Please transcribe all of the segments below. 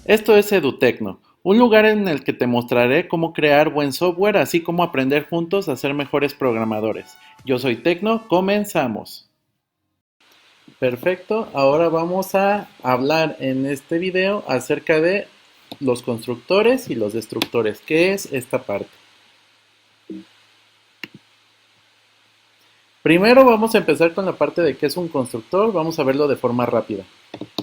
Esto es EduTecno, un lugar en el que te mostraré cómo crear buen software, así como aprender juntos a ser mejores programadores. Yo soy Tecno, comenzamos. Perfecto, ahora vamos a hablar en este video acerca de los constructores y los destructores. ¿Qué es esta parte? Primero vamos a empezar con la parte de qué es un constructor, vamos a verlo de forma rápida.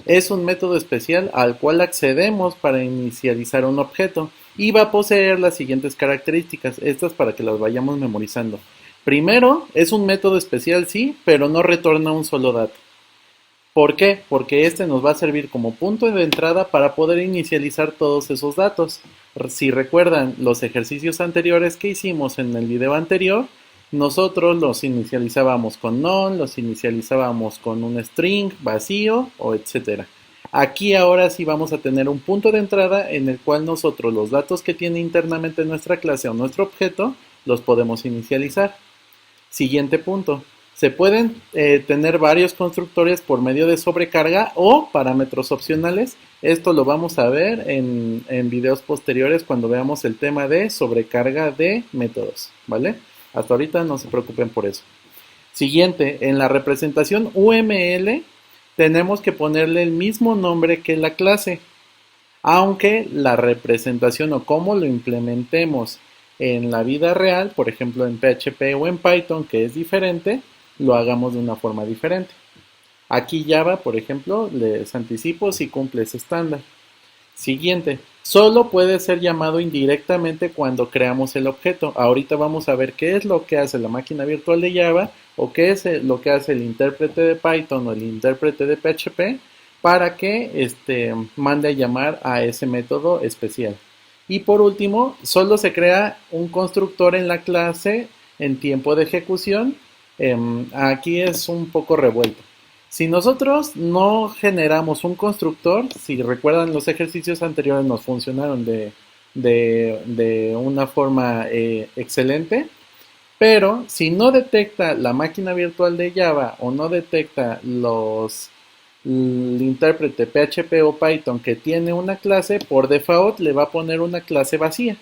Es un método especial al cual accedemos para inicializar un objeto y va a poseer las siguientes características, estas para que las vayamos memorizando. Primero, es un método especial, sí, pero no retorna un solo dato. ¿Por qué? Porque este nos va a servir como punto de entrada para poder inicializar todos esos datos. Si recuerdan los ejercicios anteriores que hicimos en el video anterior, nosotros los inicializábamos con none, los inicializábamos con un string vacío o etcétera. Aquí ahora sí vamos a tener un punto de entrada en el cual nosotros los datos que tiene internamente nuestra clase o nuestro objeto los podemos inicializar. Siguiente punto. Se pueden tener varios constructores por medio de sobrecarga o parámetros opcionales. Esto lo vamos a ver en videos posteriores cuando veamos el tema de sobrecarga de métodos, ¿vale? Hasta ahorita no se preocupen por eso. Siguiente, en la representación UML tenemos que ponerle el mismo nombre que la clase, aunque la representación o cómo lo implementemos en la vida real, por ejemplo en PHP o en Python, que es diferente, lo hagamos de una forma diferente. Aquí Java, por ejemplo, les anticipo si cumple ese estándar. Siguiente, solo puede ser llamado indirectamente cuando creamos el objeto. Ahorita vamos a ver qué es lo que hace la máquina virtual de Java o qué es lo que hace el intérprete de Python o el intérprete de PHP para que mande a llamar a ese método especial. Y por último, solo se crea un constructor en la clase en tiempo de ejecución. Aquí es un poco revuelto. Si nosotros no generamos un constructor, si recuerdan los ejercicios anteriores nos funcionaron de una forma excelente, pero si no detecta la máquina virtual de Java o no detecta el intérprete PHP o Python que tiene una clase, por default le va a poner una clase vacía.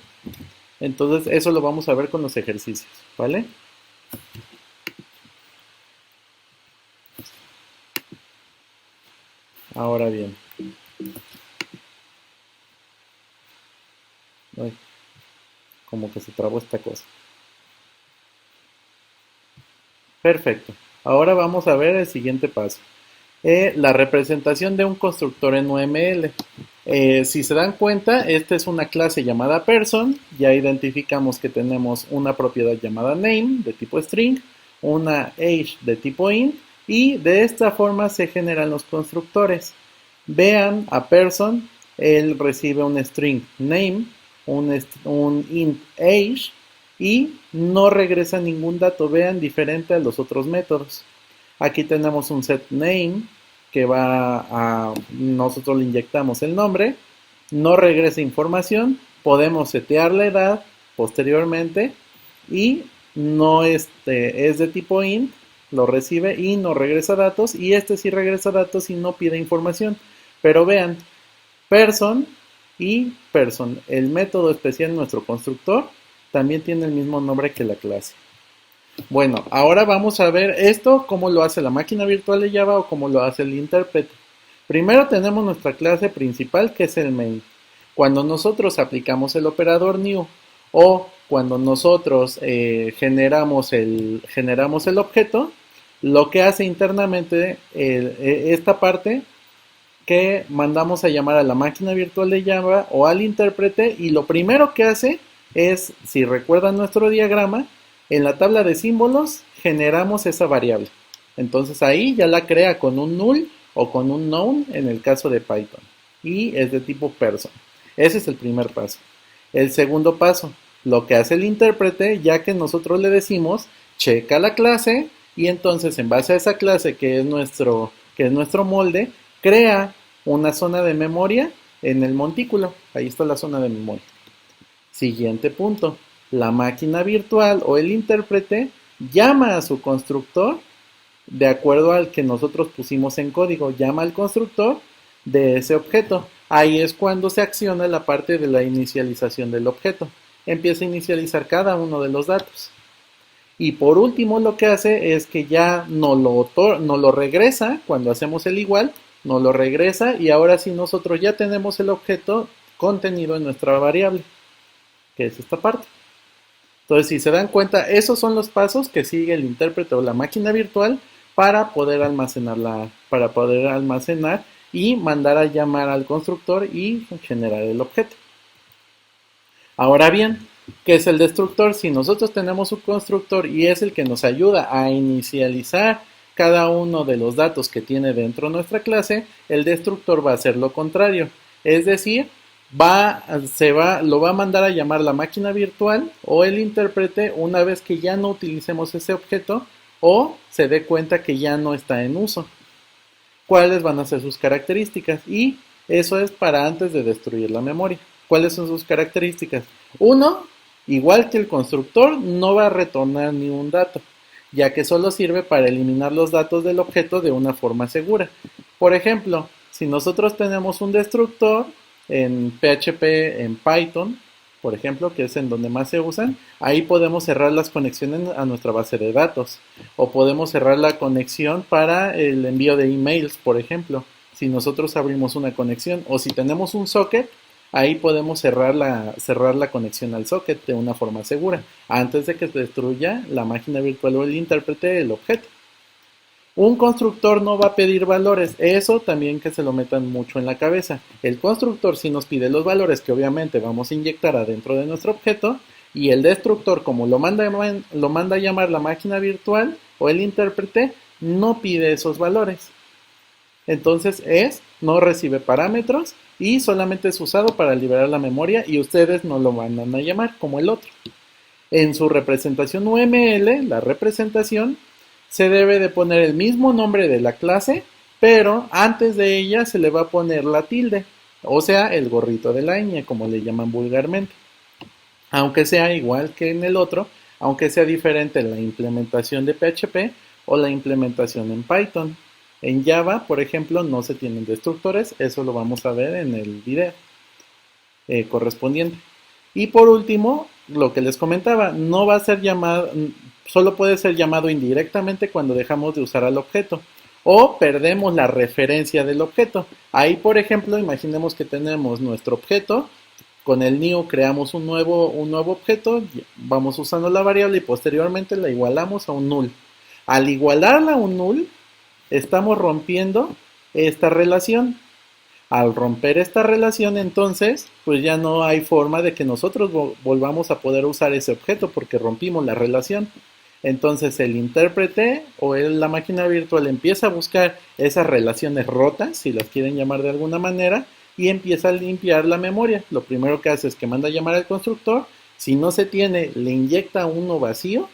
Entonces eso lo vamos a ver con los ejercicios, ¿vale? Ahora bien, ay, como que se trabó esta cosa. Perfecto. Ahora vamos a ver el siguiente paso. La representación de un constructor en UML. Si se dan cuenta, esta es una clase llamada person. Ya identificamos que tenemos una propiedad llamada name de tipo string, una age de tipo int y de esta forma se generan los constructores. Vean a person, él recibe un string name, un int age y no regresa ningún dato. Vean, diferente a los otros métodos. Aquí tenemos un set name que nosotros le inyectamos el nombre, no regresa información, podemos setear la edad posteriormente y no es de tipo int, lo recibe y no regresa datos, y este sí regresa datos y no pide información. Pero vean, person y person, el método especial en nuestro constructor, también tiene el mismo nombre que la clase. Bueno, ahora vamos a ver esto, cómo lo hace la máquina virtual de Java o cómo lo hace el intérprete. Primero tenemos nuestra clase principal que es el main. Cuando nosotros aplicamos el operador new o cuando nosotros generamos el objeto, lo que hace internamente esta parte que mandamos a llamar a la máquina virtual de Java o al intérprete, y lo primero que hace es, si recuerdan nuestro diagrama, en la tabla de símbolos generamos esa variable. Entonces ahí ya la crea con un null o con un known en el caso de Python. Y es de tipo person. Ese es el primer paso. El segundo paso, lo que hace el intérprete, ya que nosotros le decimos, checa la clase y entonces en base a esa clase que es nuestro molde, crea una zona de memoria en el montículo. Ahí está la zona de memoria. Siguiente punto. La máquina virtual o el intérprete llama a su constructor de acuerdo al que nosotros pusimos en código. Llama al constructor de ese objeto. Ahí es cuando se acciona la parte de la inicialización del objeto. Empieza a inicializar cada uno de los datos. Y por último lo que hace es que ya no lo regresa cuando hacemos el igual, no lo regresa y ahora sí nosotros ya tenemos el objeto contenido en nuestra variable, que es esta parte. Entonces, si se dan cuenta, esos son los pasos que sigue el intérprete o la máquina virtual para poder almacenar y mandar a llamar al constructor y generar el objeto. Ahora bien, ¿qué es el destructor? Si nosotros tenemos un constructor y es el que nos ayuda a inicializar cada uno de los datos que tiene dentro de nuestra clase, el destructor va a hacer lo contrario. Es decir, lo va a mandar a llamar la máquina virtual o el intérprete una vez que ya no utilicemos ese objeto o se dé cuenta que ya no está en uso. ¿Cuáles van a ser sus características? Y eso es para antes de destruir la memoria. ¿Cuáles son sus características? Uno, igual que el constructor, no va a retornar ni un dato, ya que solo sirve para eliminar los datos del objeto de una forma segura. Por ejemplo, si nosotros tenemos un destructor en PHP, en Python, por ejemplo, que es en donde más se usan, ahí podemos cerrar las conexiones a nuestra base de datos o podemos cerrar la conexión para el envío de emails, por ejemplo, si nosotros abrimos una conexión o si tenemos un socket, ahí podemos cerrar la conexión al socket de una forma segura antes de que se destruya la máquina virtual o el intérprete del objeto. Un constructor no va a pedir valores, eso también que se lo metan mucho en la cabeza. El constructor sí nos pide los valores que obviamente vamos a inyectar adentro de nuestro objeto y el destructor, como lo manda a llamar la máquina virtual o el intérprete, no pide esos valores. Entonces no recibe parámetros y solamente es usado para liberar la memoria y ustedes no lo mandan a llamar como el otro. En su representación UML, la representación, se debe de poner el mismo nombre de la clase, pero antes de ella se le va a poner la tilde, o sea, el gorrito de la ñ, como le llaman vulgarmente. Aunque sea igual que en el otro, aunque sea diferente en la implementación de PHP o la implementación en Python. En Java, por ejemplo, no se tienen destructores, eso lo vamos a ver en el video correspondiente. Y por último, lo que les comentaba, no va a ser llamado, solo puede ser llamado indirectamente cuando dejamos de usar al objeto o perdemos la referencia del objeto. Ahí, por ejemplo, imaginemos que tenemos nuestro objeto, con el new creamos un nuevo objeto, vamos usando la variable y posteriormente la igualamos a un null. Al igualarla a un null, estamos rompiendo esta relación. Al romper esta relación, entonces, pues ya no hay forma de que nosotros volvamos a poder usar ese objeto porque rompimos la relación. Entonces el intérprete o la máquina virtual empieza a buscar esas relaciones rotas, si las quieren llamar de alguna manera, y empieza a limpiar la memoria. Lo primero que hace es que manda a llamar al constructor. Si no se tiene, le inyecta uno vacío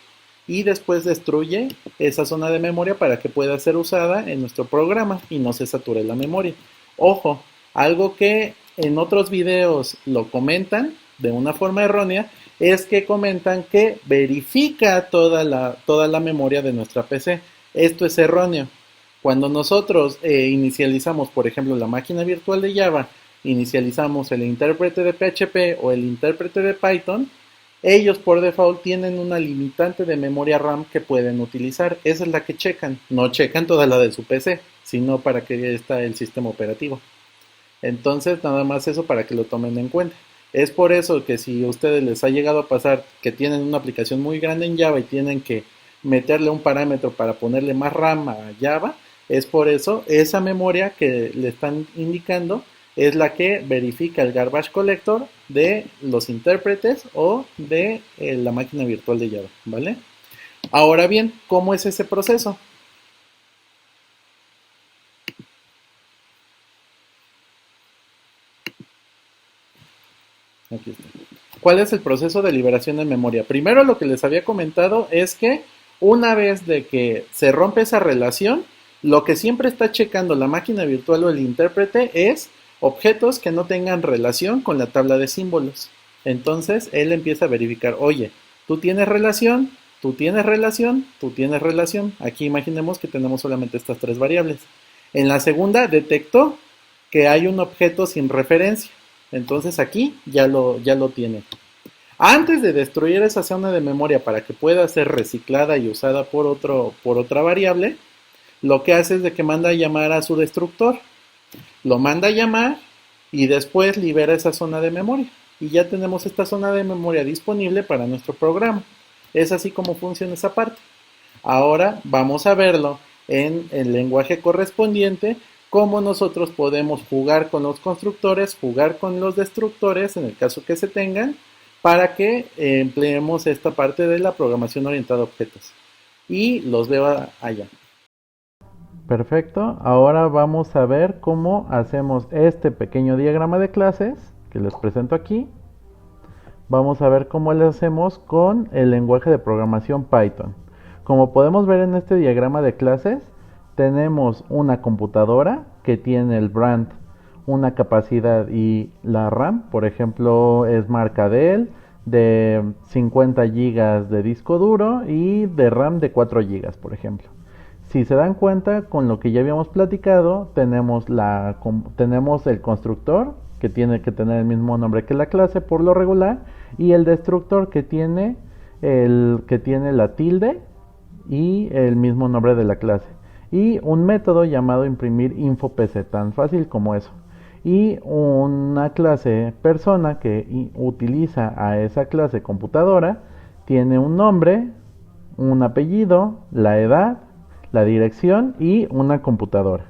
y después destruye esa zona de memoria para que pueda ser usada en nuestro programa y no se sature la memoria. Ojo, algo que en otros videos lo comentan de una forma errónea es que comentan que verifica toda la memoria de nuestra PC. Esto es erróneo. Cuando nosotros inicializamos, por ejemplo, la máquina virtual de Java, inicializamos el intérprete de PHP o el intérprete de Python, ellos por default tienen una limitante de memoria RAM que pueden utilizar. Esa es la que checan. No checan toda la de su PC, sino para qué está el sistema operativo. Entonces, nada más eso para que lo tomen en cuenta. Es por eso que si a ustedes les ha llegado a pasar que tienen una aplicación muy grande en Java y tienen que meterle un parámetro para ponerle más RAM a Java, es por eso esa memoria que le están indicando es la que verifica el garbage collector de los intérpretes o de la máquina virtual de Java, ¿vale? Ahora bien, ¿cómo es ese proceso? Aquí está. ¿Cuál es el proceso de liberación de memoria? Primero, lo que les había comentado es que una vez de que se rompe esa relación, lo que siempre está checando la máquina virtual o el intérprete es objetos que no tengan relación con la tabla de símbolos. Entonces, él empieza a verificar, oye, tú tienes relación, tú tienes relación, tú tienes relación. Aquí imaginemos que tenemos solamente estas tres variables. En la segunda detectó que hay un objeto sin referencia. Entonces aquí ya lo tiene. Antes de destruir esa zona de memoria para que pueda ser reciclada y usada por otra variable, lo que hace es de que manda a llamar a su destructor. Lo manda a llamar y después libera esa zona de memoria. Y ya tenemos esta zona de memoria disponible para nuestro programa. Es así como funciona esa parte. Ahora vamos a verlo en el lenguaje correspondiente, cómo nosotros podemos jugar con los constructores, jugar con los destructores, en el caso que se tengan, para que empleemos esta parte de la programación orientada a objetos. Y los veo allá. Perfecto, ahora vamos a ver cómo hacemos este pequeño diagrama de clases que les presento aquí. Vamos a ver cómo lo hacemos con el lenguaje de programación Python. Como podemos ver en este diagrama de clases, tenemos una computadora que tiene el brand, una capacidad y la RAM, por ejemplo, es marca Dell de 50 GB de disco duro y de RAM de 4 GB, por ejemplo. Si se dan cuenta, con lo que ya habíamos platicado, tenemos el constructor, que tiene que tener el mismo nombre que la clase por lo regular, y el destructor que tiene la tilde y el mismo nombre de la clase. Y un método llamado imprimir info PC, tan fácil como eso. Y una clase persona que utiliza a esa clase computadora, tiene un nombre, un apellido, la edad, la dirección y una computadora.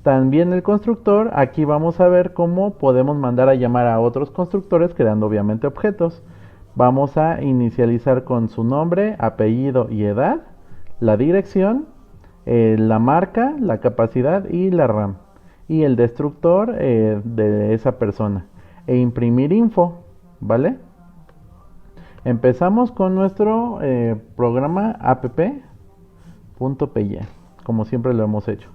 También el constructor, aquí vamos a ver cómo podemos mandar a llamar a otros constructores creando obviamente objetos. Vamos a inicializar con su nombre, apellido y edad, la dirección, la marca, la capacidad y la RAM. Y el destructor de esa persona. E imprimir info, ¿vale? Empezamos con nuestro programa app.py, como siempre lo hemos hecho.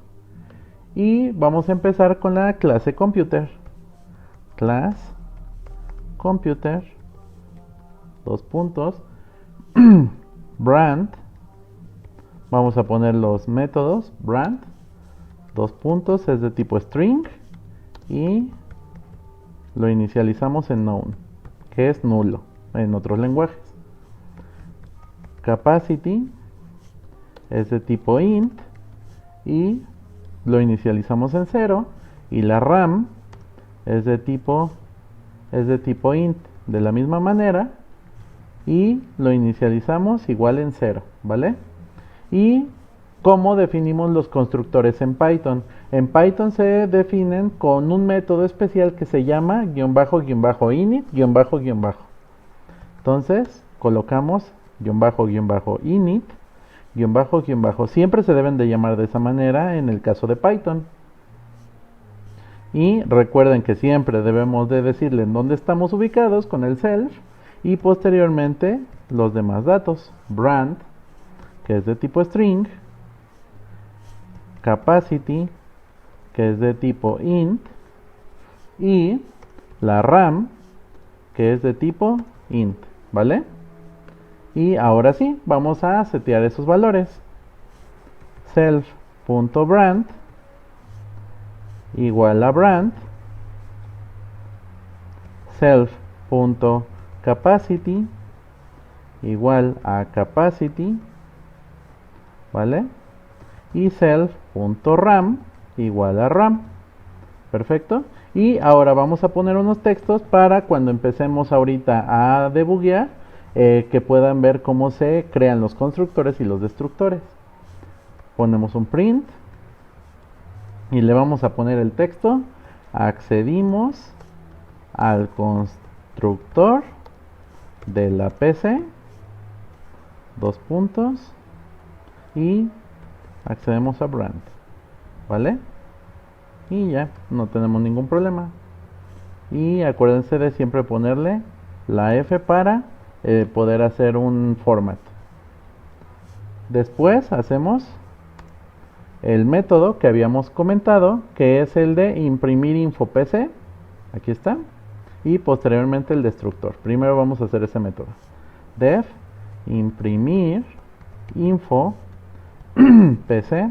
Y vamos a empezar con la clase computer. Class computer, dos puntos, brand. Vamos a poner los métodos brand, dos puntos, es de tipo string y lo inicializamos en known, que es nulo en otros lenguajes. Capacity es de tipo int y lo inicializamos en 0, y la RAM es de tipo int de la misma manera y lo inicializamos igual en 0, ¿vale? Y ¿cómo definimos los constructores en Python? En Python se definen con un método especial que se llama --init --. Entonces colocamos --init --. Siempre se deben de llamar de esa manera en el caso de Python. Y recuerden que siempre debemos de decirle en dónde estamos ubicados con el self y posteriormente los demás datos. Brand, que es de tipo string, capacity, que es de tipo int, y la RAM, que es de tipo int, ¿vale? Y ahora sí, vamos a setear esos valores. Self.brand igual a brand, self.capacity igual a capacity, ¿vale? Y self.ram igual a ram. Perfecto. Y ahora vamos a poner unos textos para cuando empecemos ahorita a debuguear, que puedan ver cómo se crean los constructores y los destructores. Ponemos un print y le vamos a poner el texto: accedimos al constructor de la PC, dos puntos, y accedemos a brand, ¿vale? Y ya, no tenemos ningún problema. Y acuérdense de siempre ponerle la F para poder hacer un format. Después hacemos el método que habíamos comentado, que es el de imprimir info PC. Aquí está. Y posteriormente el destructor. Primero vamos a hacer ese método. Def imprimir info PC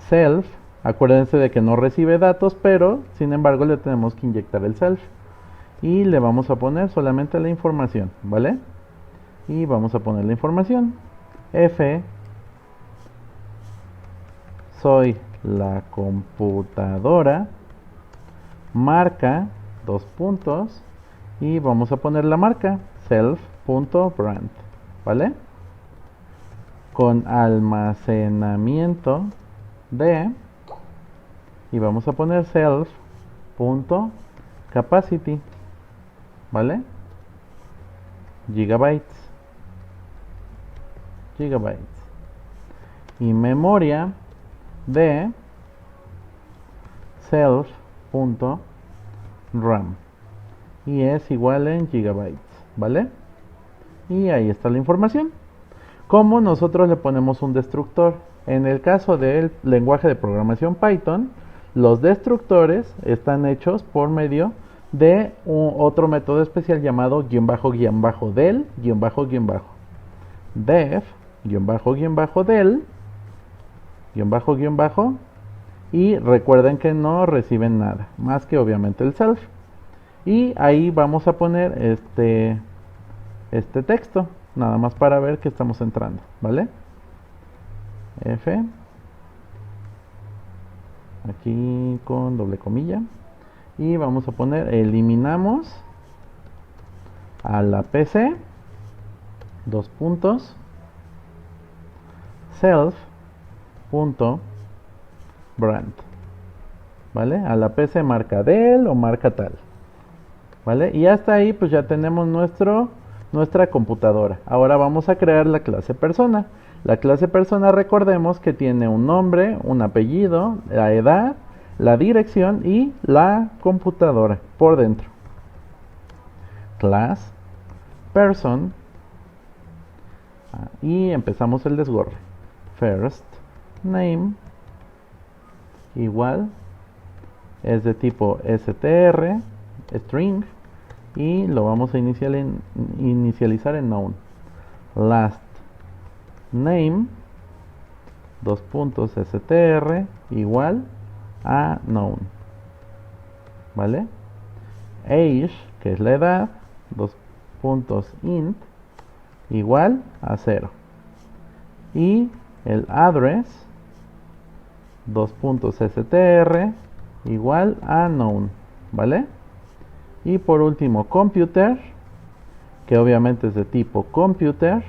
self Acuérdense de que no recibe datos, pero sin embargo le tenemos que inyectar el self. Y le vamos a poner solamente la información, ¿vale? Y vamos a poner la información. F, soy la computadora, marca, dos puntos, y vamos a poner la marca, self.brand, ¿vale? Con almacenamiento de, y vamos a poner self.capacity, ¿vale? Gigabytes. Y memoria de self.ram, y es igual en gigabytes, ¿vale? Y ahí está la información. Como nosotros le ponemos un destructor. En el caso del lenguaje de programación Python, los destructores están hechos por medio de otro método especial llamado --del --def --del y recuerden que no reciben nada más que obviamente el self, y ahí vamos a poner este texto nada más para ver que estamos entrando, ¿vale? F, aquí con doble comilla, y vamos a poner eliminamos a la PC, dos puntos, self.brand, ¿vale? A la PC marca del o marca tal, ¿vale? Y hasta ahí pues ya tenemos nuestra computadora. Ahora vamos a crear la clase persona. La clase persona, recordemos que tiene un nombre, un apellido, la edad, la dirección y la computadora por dentro. Class person, y empezamos el desgorre. First name igual, es de tipo str, string, y lo vamos a inicializar en noun. Last name, dos puntos str, igual a noun, ¿vale? Age, que es la edad, dos puntos int, igual a 0. Y el address, dos puntos str, igual a noun, ¿vale? Y por último computer, que obviamente es de tipo computer,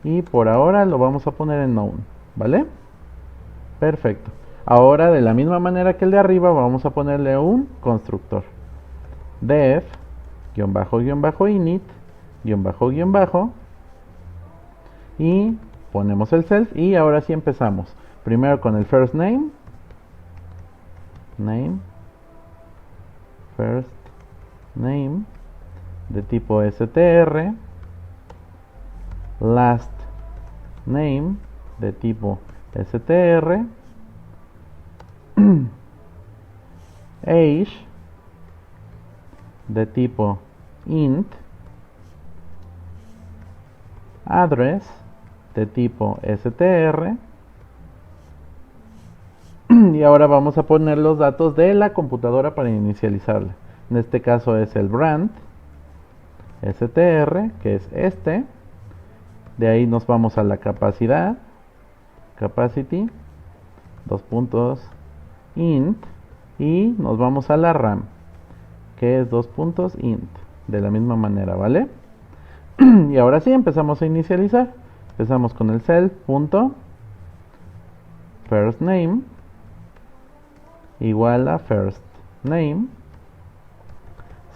y por ahora lo vamos a poner en noun, ¿vale? Perfecto. Ahora de la misma manera que el de arriba vamos a ponerle un constructor. Def, --init, --, y ponemos el self, y ahora sí empezamos. Primero con el first name, first name, de tipo str, last name, de tipo str, age, de tipo int, address, de tipo str, y ahora vamos a poner los datos de la computadora para inicializarla. En este caso es el brand str, que es este. De ahí nos vamos a la capacidad, capacity, dos puntos int, y nos vamos a la RAM, que es dos puntos int, de la misma manera, ¿vale? Y ahora sí empezamos a inicializar. Empezamos con el self.first name igual a first name,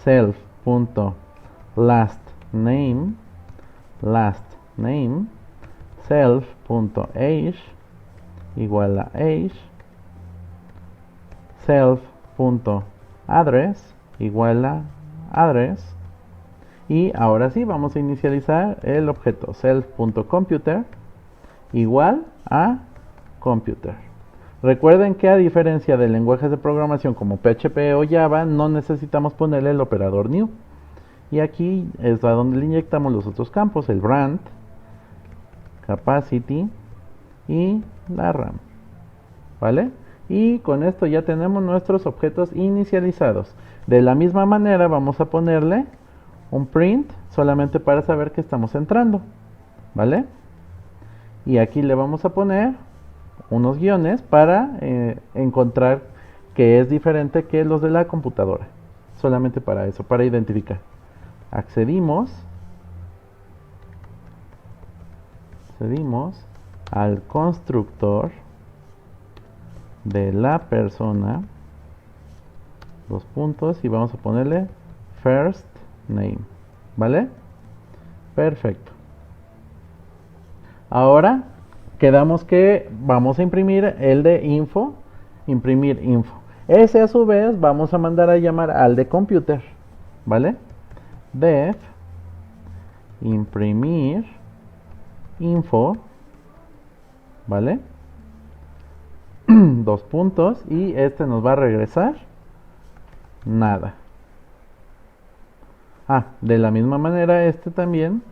self.last name, self.age igual a age, self.address igual a address. Y ahora sí vamos a inicializar el objeto self.computer igual a computer. Recuerden que a diferencia de lenguajes de programación como PHP o Java, no necesitamos ponerle el operador new. Y aquí es a donde le inyectamos los otros campos, el brand, capacity y la RAM, ¿vale? Y con esto ya tenemos nuestros objetos inicializados. De la misma manera vamos a ponerle un print solamente para saber que estamos entrando, ¿vale? Y aquí le vamos a poner unos guiones para encontrar que es diferente que los de la computadora. Solamente para eso, para identificar. Accedimos al constructor de la persona, dos puntos, y vamos a ponerle first name, ¿vale? Perfecto. Ahora quedamos que vamos a imprimir el de info, imprimir info. Ese a su vez vamos a mandar a llamar al de computer, ¿vale? Def imprimir info, ¿vale? Dos puntos, y este nos va a regresar nada. De la misma manera este también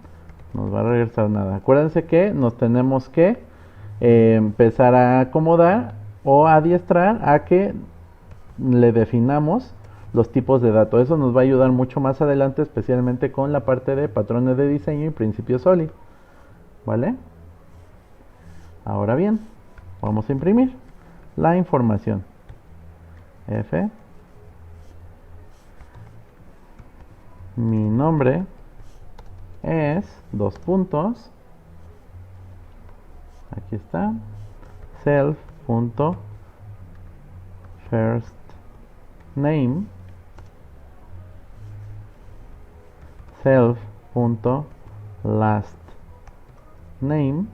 nos va a regresar nada. Acuérdense que nos tenemos que empezar a acomodar o adiestrar a que le definamos los tipos de datos. Eso nos va a ayudar mucho más adelante, especialmente con la parte de patrones de diseño y principios SOLID, ¿vale? Ahora bien, vamos a imprimir la información. F. Mi nombre es, dos puntos, aquí está, self.firstName, self.lastName.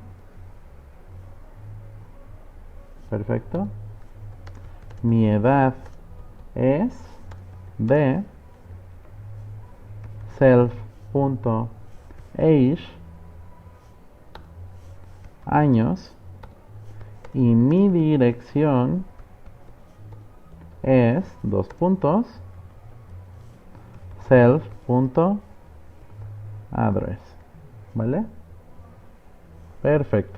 Perfecto. Mi edad es de self.age, años, y mi dirección es, dos puntos, self.address, ¿vale? Perfecto.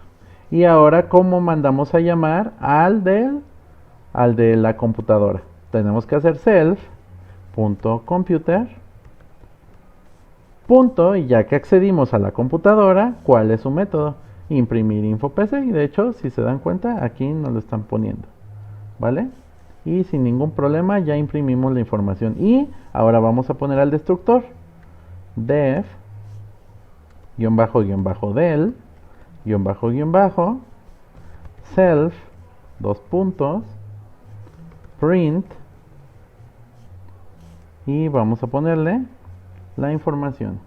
Y ahora, ¿cómo mandamos a llamar al de la computadora? Tenemos que hacer self.computer, punto, y ya que accedimos a la computadora, ¿cuál es su método? Imprimir info PC, y de hecho, si se dan cuenta, aquí nos lo están poniendo, ¿vale? Y sin ningún problema ya imprimimos la información. Y ahora vamos a poner al destructor def del self, dos puntos, print, y vamos a ponerle la información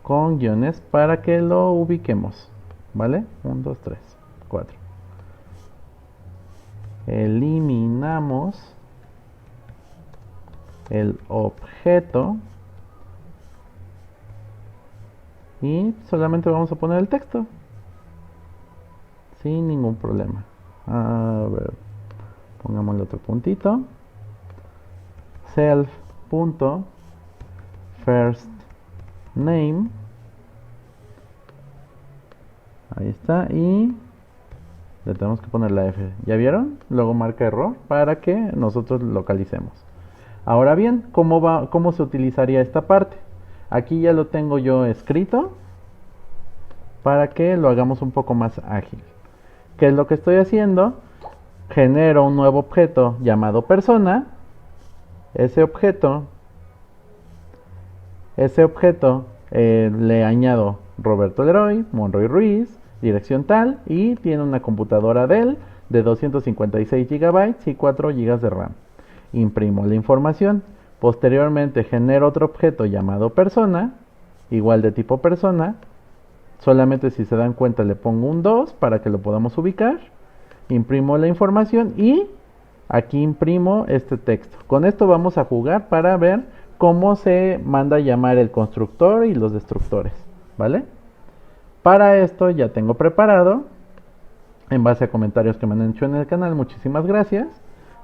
con guiones para que lo ubiquemos, ¿vale? 1, 2, 3, 4. Eliminamos el objeto y solamente vamos a poner el texto sin ningún problema. A ver, pongámosle otro puntito. Self.firstName, ahí está, y le tenemos que poner la F. ¿Ya vieron? Luego marca error para que nosotros localicemos. Ahora bien, ¿cómo se utilizaría esta parte? Aquí ya lo tengo yo escrito para que lo hagamos un poco más ágil. ¿Qué es lo que estoy haciendo? Genero un nuevo objeto llamado persona. Ese objeto le añado Roberto Leroy, Monroy Ruiz, dirección tal, y tiene una computadora Dell de 256 GB y 4 GB de RAM. Imprimo la información. Posteriormente genero otro objeto llamado persona, igual de tipo persona. Solamente, si se dan cuenta, le pongo un 2 para que lo podamos ubicar. Imprimo la información y aquí imprimo este texto. Con esto vamos a jugar para ver cómo se manda a llamar el constructor y los destructores, ¿vale? Para esto ya tengo preparado, en base a comentarios que me han hecho en el canal, muchísimas gracias,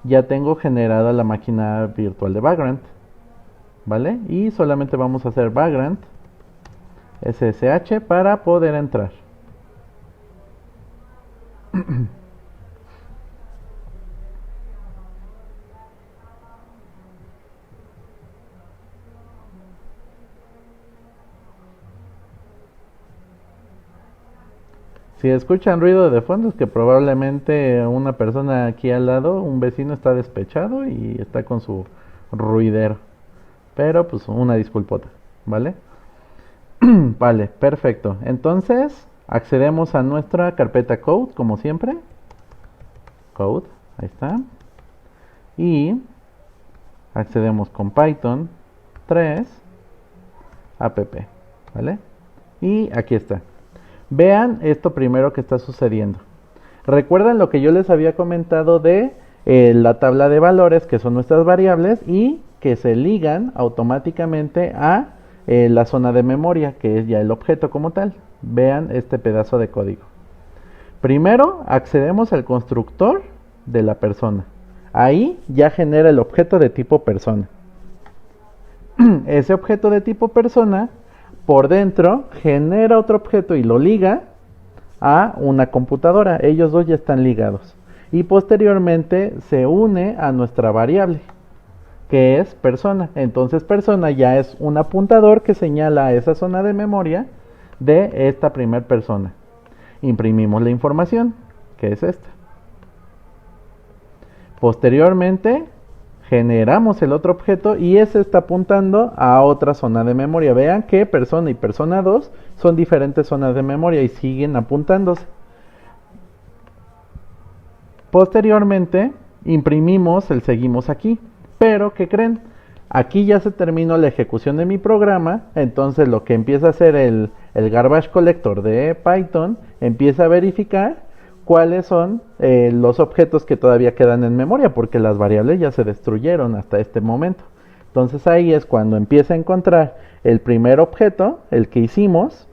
ya tengo generada la máquina virtual de Vagrant, ¿vale? Y solamente vamos a hacer Vagrant SSH para poder entrar. Si escuchan ruido de fondo es que probablemente una persona aquí al lado, un vecino está despechado y está con su ruidero. Pero pues una disculpota, ¿vale? Vale, perfecto. Entonces accedemos a nuestra carpeta code como siempre. Code, ahí está. Y accedemos con Python 3 app, ¿vale? Y aquí está. Vean esto primero que está sucediendo. ¿Recuerdan lo que yo les había comentado de la tabla de valores, que son nuestras variables y que se ligan automáticamente a la zona de memoria, que es ya el objeto como tal? Vean este pedazo de código. Primero accedemos al constructor de la persona. Ahí ya genera el objeto de tipo persona. Ese objeto de tipo persona por dentro genera otro objeto y lo liga a una computadora. Ellos dos ya están ligados. Y posteriormente se une a nuestra variable, que es persona. Entonces persona ya es un apuntador que señala a esa zona de memoria de esta primer persona. Imprimimos la información, que es esta. Posteriormente generamos el otro objeto y ese está apuntando a otra zona de memoria. Vean que persona y persona 2 son diferentes zonas de memoria y siguen apuntándose. Posteriormente imprimimos el seguimos aquí. Pero, ¿qué creen? Aquí ya se terminó la ejecución de mi programa, entonces lo que empieza a hacer el garbage collector de Python empieza a verificar cuáles son los objetos que todavía quedan en memoria, porque las variables ya se destruyeron hasta este momento. Entonces ahí es cuando empieza a encontrar el primer objeto, el que hicimos,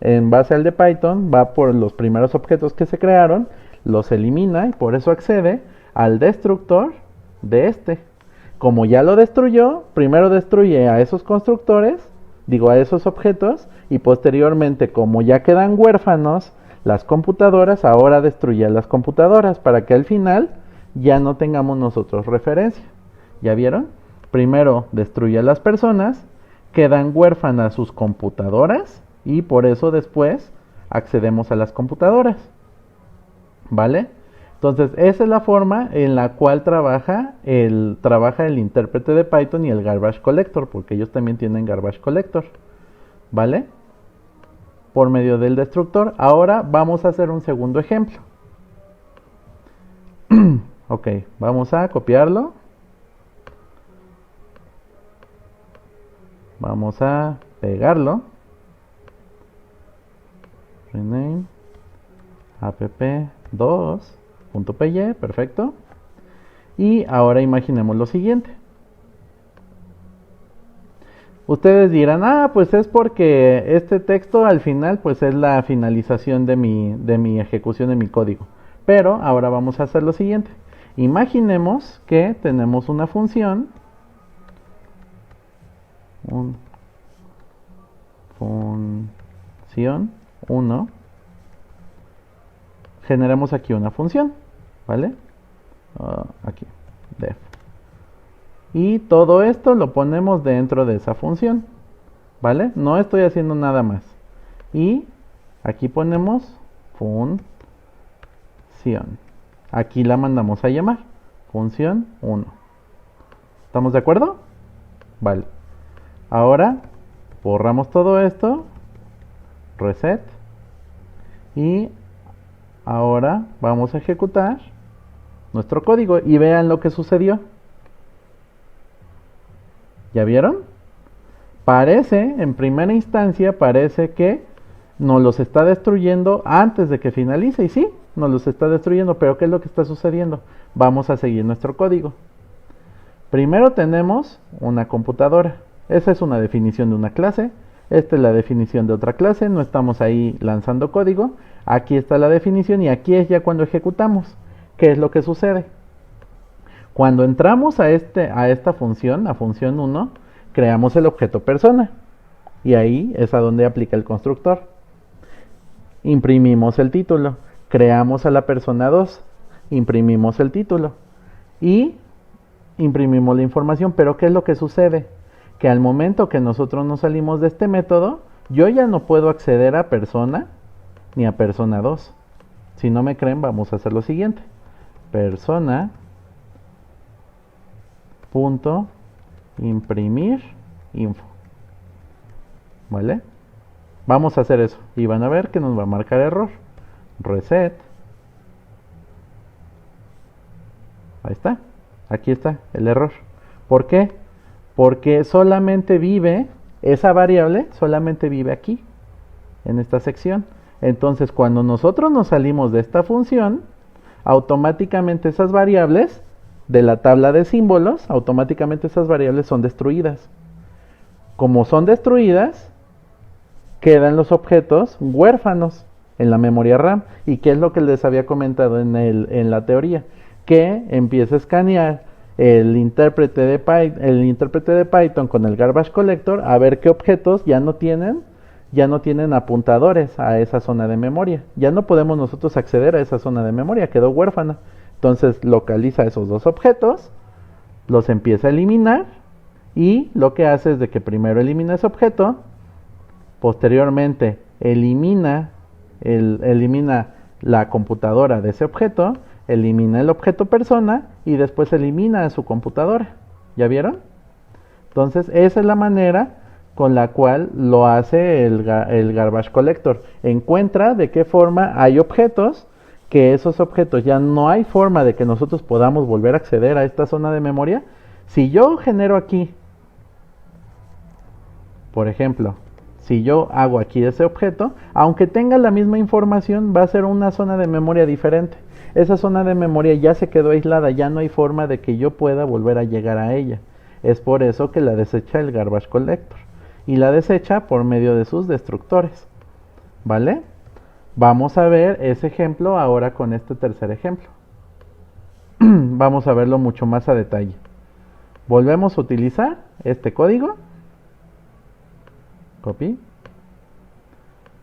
en base al de Python, va por los primeros objetos que se crearon, los elimina y por eso accede al destructor de este. Como ya lo destruyó, primero destruye a esos constructores, a esos objetos, y posteriormente, como ya quedan huérfanos las computadoras, ahora destruye a las computadoras para que al final ya no tengamos nosotros referencia. ¿Ya vieron? Primero destruye a las personas, quedan huérfanas sus computadoras y por eso después accedemos a las computadoras. ¿Vale? Entonces, esa es la forma en la cual trabaja el intérprete de Python y el garbage collector, porque ellos también tienen garbage collector, ¿vale? Por medio del destructor. Ahora vamos a hacer un segundo ejemplo. Ok, vamos a copiarlo. Vamos a pegarlo. Rename app2.py, perfecto. Y ahora imaginemos lo siguiente. Ustedes dirán, pues es porque este texto al final pues es la finalización de mi ejecución de mi código. Pero ahora vamos a hacer lo siguiente. Imaginemos que tenemos una función. Función 1. Generemos aquí una función, ¿vale? Aquí, def. Y todo esto lo ponemos dentro de esa función, ¿vale? No estoy haciendo nada más. Y aquí ponemos función. Aquí la mandamos a llamar, función 1. ¿Estamos de acuerdo? Vale. Ahora borramos todo esto, reset, y ahora vamos a ejecutar nuestro código y vean lo que sucedió. ¿Ya vieron? En primera instancia parece que nos los está destruyendo antes de que finalice. Y sí, nos los está destruyendo, pero ¿qué es lo que está sucediendo? Vamos a seguir nuestro código. Primero tenemos una computadora. Esa es una definición de una clase. Esta es la definición de otra clase. No estamos ahí lanzando código. Aquí está la definición y aquí es ya cuando ejecutamos. ¿Qué es lo que sucede? Cuando entramos a esta función, a función 1, creamos el objeto persona. Y ahí es a donde aplica el constructor. Imprimimos el título. Creamos a la persona 2. Imprimimos el título. Y imprimimos la información. Pero ¿qué es lo que sucede? Que al momento que nosotros nos salimos de este método, yo ya no puedo acceder a persona ni a persona 2. Si no me creen, vamos a hacer lo siguiente. Persona punto imprimir info. ¿Vale? Vamos a hacer eso y van a ver que nos va a marcar error. Reset. Ahí está. Aquí está el error. ¿Por qué? Porque solamente vive, esa variable solamente vive aquí, en esta sección. Entonces, cuando nosotros nos salimos de esta función, automáticamente esas variables de la tabla de símbolos, automáticamente esas variables son destruidas. Como son destruidas, quedan los objetos huérfanos en la memoria RAM. ¿Y qué es lo que les había comentado en la teoría? Que empieza a escanear el intérprete de Python con el garbage collector a ver qué objetos ya no tienen apuntadores a esa zona de memoria. Ya no podemos nosotros acceder a esa zona de memoria, quedó huérfana. Entonces localiza esos dos objetos, los empieza a eliminar y lo que hace es de que primero elimina ese objeto, posteriormente elimina la computadora de ese objeto, elimina el objeto persona y después elimina su computadora. ¿Ya vieron? Entonces esa es la manera con la cual lo hace el garbage collector. Encuentra de qué forma hay objetos, que esos objetos ya no hay forma de que nosotros podamos volver a acceder a esta zona de memoria. Si yo genero aquí, por ejemplo, si yo hago aquí ese objeto, aunque tenga la misma información, va a ser una zona de memoria diferente. Esa zona de memoria ya se quedó aislada, ya no hay forma de que yo pueda volver a llegar a ella. Es por eso que la desecha el garbage collector. Y la desecha por medio de sus destructores. ¿Vale? Vamos a ver ese ejemplo ahora con este tercer ejemplo. Vamos a verlo mucho más a detalle. Volvemos a utilizar este código. Copy.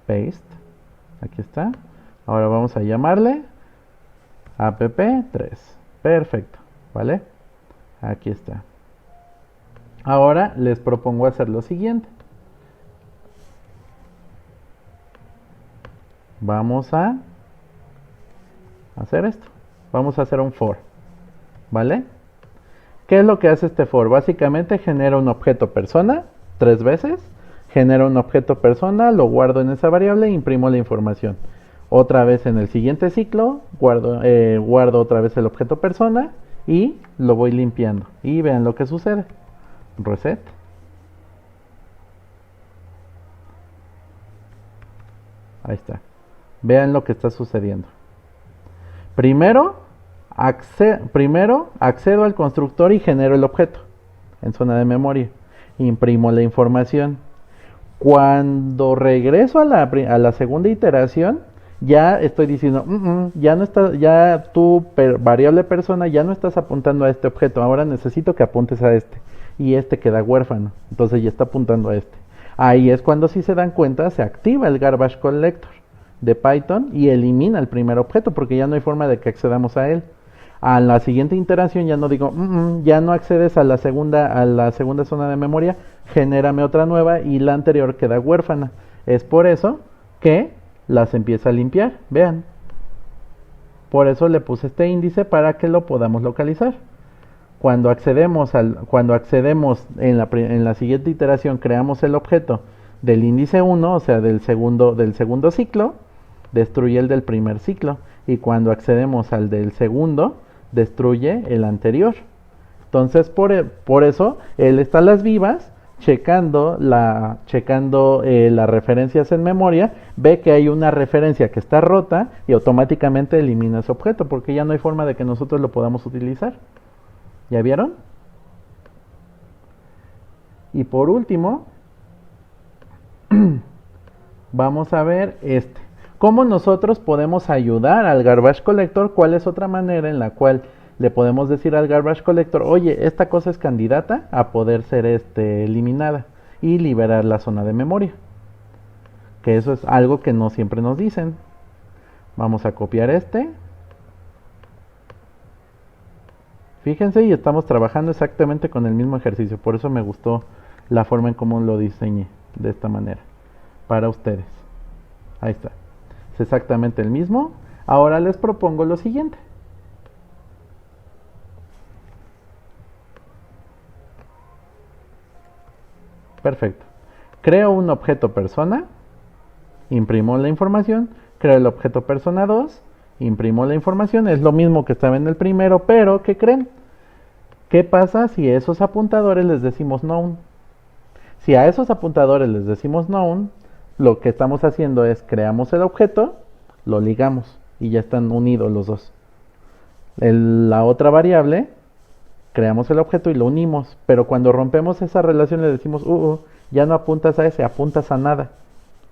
Paste. Aquí está. Ahora vamos a llamarle app3. Perfecto. ¿Vale? Aquí está. Ahora les propongo hacer lo siguiente. Vamos a hacer esto. Vamos a hacer un for. ¿Vale? ¿Qué es lo que hace este for? Básicamente genera un objeto persona 3 veces. Genera un objeto persona, lo guardo en esa variable e imprimo la información. Otra vez en el siguiente ciclo, guardo otra vez el objeto persona y lo voy limpiando. Y vean lo que sucede. Reset. Ahí está. Vean lo que está sucediendo. Primero accedo al constructor y genero el objeto en zona de memoria. Imprimo la información. Cuando regreso a la segunda iteración, ya estoy diciendo, ya no está, ya tu variable persona ya no estás apuntando a este objeto, ahora necesito que apuntes a este. Y este queda huérfano, entonces ya está apuntando a este. Ahí es cuando, si se dan cuenta, se activa el garbage collector de Python y elimina el primer objeto, porque ya no hay forma de que accedamos a él. A la siguiente iteración ya no digo, ya no accedes a la segunda zona de memoria, genérame otra nueva y la anterior queda huérfana. Es por eso que las empieza a limpiar, vean. Por eso le puse este índice para que lo podamos localizar. Cuando accedemos en la siguiente iteración, creamos el objeto del índice 1, o sea, del segundo ciclo, destruye el del primer ciclo. Y cuando accedemos al del segundo, destruye el anterior. Entonces, por eso, él está a las vivas, checando las referencias en memoria, ve que hay una referencia que está rota y automáticamente elimina ese objeto, porque ya no hay forma de que nosotros lo podamos utilizar. ¿Ya vieron? Y por último, vamos a ver ¿cómo nosotros podemos ayudar al garbage collector? ¿Cuál es otra manera en la cual le podemos decir al garbage collector, oye, esta cosa es candidata a poder ser eliminada y liberar la zona de memoria? Que eso es algo que no siempre nos dicen. Vamos a copiar Fíjense, y estamos trabajando exactamente con el mismo ejercicio. Por eso me gustó la forma en cómo lo diseñé de esta manera para ustedes. Ahí está. es exactamente el mismo. Ahora les propongo lo siguiente. Perfecto. Creo un objeto persona, imprimo la información, creo el objeto persona 2, imprimo la información, es lo mismo que estaba en el primero, pero ¿qué creen? ¿Qué pasa si a esos apuntadores les decimos known? Si a esos apuntadores les decimos known, lo que estamos haciendo es creamos el objeto, lo ligamos y ya están unidos los dos. La otra variable, creamos el objeto y lo unimos, pero cuando rompemos esa relación le decimos, ya no apuntas a ese, apuntas a nada.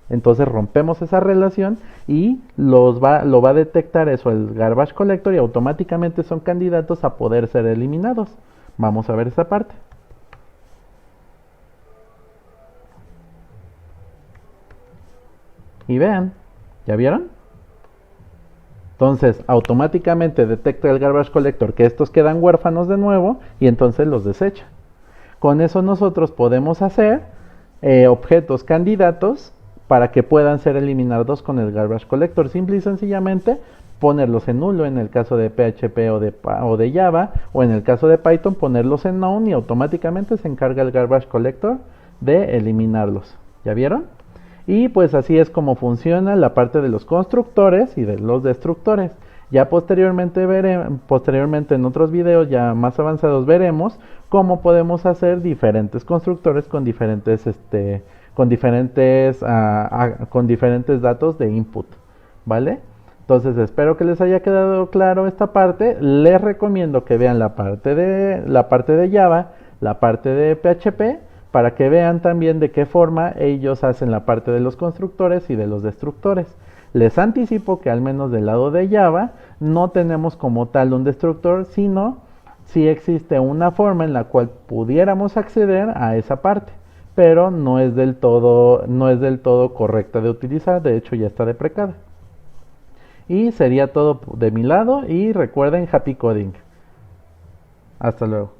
Entonces rompemos esa relación y lo va a detectar eso el garbage collector y automáticamente son candidatos a poder ser eliminados. Vamos a ver esa parte. Y vean, ¿ya vieron? Entonces automáticamente detecta el garbage collector que estos quedan huérfanos de nuevo y entonces los desecha. Con eso nosotros podemos hacer objetos candidatos para que puedan ser eliminados con el garbage collector. Simple y sencillamente ponerlos en nulo en el caso de PHP o de Java, o en el caso de Python ponerlos en known y automáticamente se encarga el garbage collector de eliminarlos. ¿Ya vieron? Y pues así es como funciona la parte de los constructores y de los destructores. Ya posteriormente en otros videos ya más avanzados veremos cómo podemos hacer diferentes constructores con diferentes con diferentes datos de input, ¿vale? Entonces espero que les haya quedado claro esta parte. Les recomiendo que vean la parte de Java, la parte de PHP, para que vean también de qué forma ellos hacen la parte de los constructores y de los destructores. Les anticipo que al menos del lado de Java no tenemos como tal un destructor, sino sí existe una forma en la cual pudiéramos acceder a esa parte, pero no es del todo correcta de utilizar, de hecho ya está deprecada. Y sería todo de mi lado y recuerden happy coding. Hasta luego.